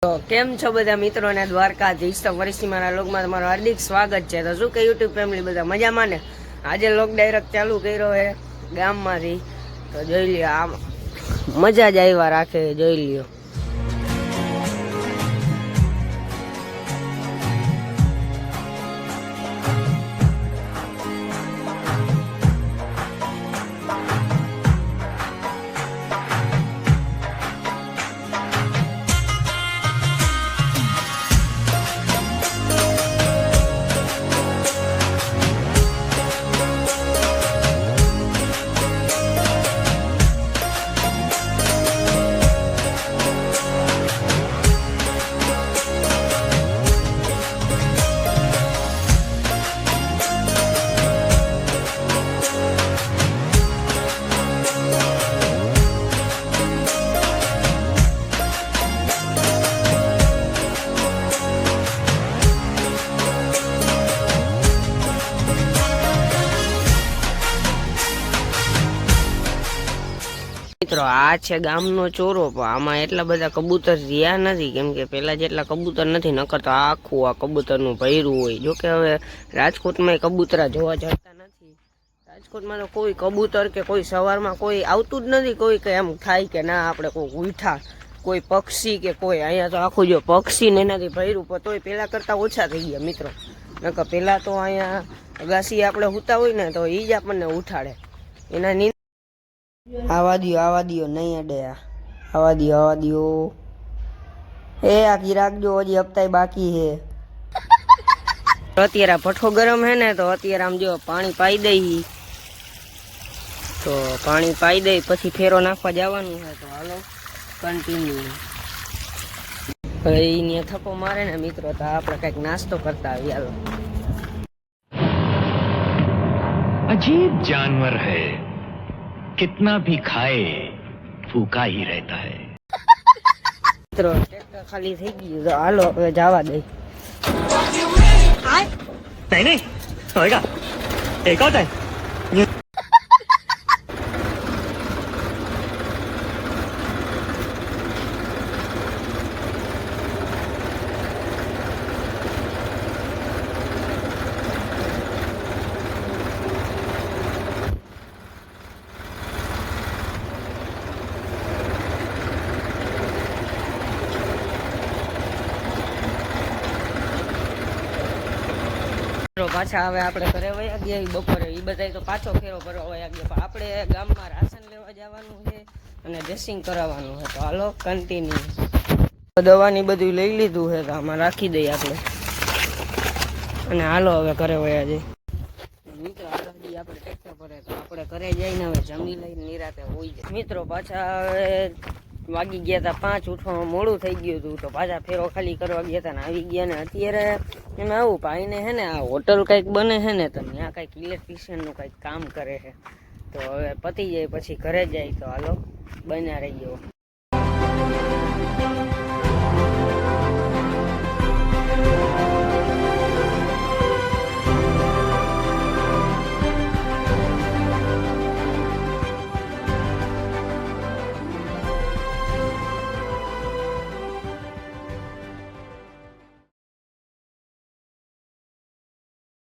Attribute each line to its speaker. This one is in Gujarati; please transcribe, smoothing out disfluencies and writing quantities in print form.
Speaker 1: તો કેમ છો બધા મિત્રો ને દ્વારકાધીશ તો ફરીથી મારા લોગમાં તમારું હાર્દિક સ્વાગત છે। તો શું કે યુટ્યુબ ફેમિલી બધા મજામાં ને? આજે લોગ ડાયરેક્ટ ચાલુ કર્યો છે ગામમાંથી, તો જોઈ લ્યો, આમ મજા જ આવ્યા રાખે, જોઈ લ્યો। મિત્રો આ છે ગામનો ચોરો, પણ આમાં એટલા બધા કબૂતર રહ્યા નથી, કેમ કે પેલા જેટલા કબૂતર નથી, નકર તો આખું આ કબૂતરનું ભર્યું હોય। જો કે હવે રાજકોટમાં કબૂતરા જોવા જતા નથી। રાજકોટમાં તો કોઈ કબૂતર કે કોઈ સવારમાં કોઈ આવતું જ નથી, કોઈ કે એમ થાય કે ના આપણે કોઈ ઉઠા કોઈ પક્ષી કે કોઈ, અહીંયા તો આખું જો પક્ષી ને એનાથી ભર્યું, પણ તોય પેલા કરતા ઓછા થઈ ગયા મિત્રો। નકર પેલા તો અહીંયા અગાસી આપણે હુતા હોય ને તો એ જ આપણને ઉઠાડે, એના આવા દિયો નહીં અડે, આવા દિયો એ આખી રાખજો, હજી હપ્તાય બાકી છે। અત્યારે ભઠ્ઠો ગરમ હે ને, તો અત્યારે આમ જો પાણી પાઈ દઈ, તો પાણી પાઈ દઈ પછી ફેરો નાખવા જવાનું છે। તો હાલો કન્ટિન્યુ। હવે એને થપ્પો મારે ને મિત્રો, તો આપણે કઈક નાસ્તો કરતા આવીએ, હાલો।
Speaker 2: अजीब जानवर है, कितना भी खाए भूखा ही रहता है।
Speaker 1: મિત્રો ટ્રેક્ટર ખાલી થઈ ગયું, તો હાલો હવે જવા દઈ।
Speaker 2: नहीं होएगा, एक और है।
Speaker 1: પાછા હવે આપણે ઘરે વયા ગયા બપોરે, એ બધા તો પાછો ફેરો ભરવા વયા ગયા, પણ આપણે ગામમાં રાશન લેવા જવાનું છે અને ડ્રેસિંગ કરાવવાનું છે। તો હાલો કન્ટિન્યુ। દવાની બધું લઈ લીધું છે, તો આમાં રાખી દઈએ આપણે, અને હાલો હવે ઘરે વયા જઈએ। મિત્રો આપણે ટ્રેક્ટર ભરે, તો આપણે ઘરે જઈને હવે જમી લઈને નિરાતે હોઈ જાય। મિત્રો પાછા હવે વાગી ગયા હતા 5, ઉઠવામાં મોડું થઈ ગયું હતું, તો પાછા ફેરો ખાલી કરવા ગયા હતા ને આવી ગયા ને અત્યારે એમ આવું ભાઈને હે ને આ હોટલ કંઈક બને છે ને, તો ત્યાં કંઈક ઇલેક્ટ્રિશિયનનું કંઈક કામ કરે છે, તો હવે પતી જાય પછી ઘરે જાય, તો હાલો બન્યા રહી ગયો।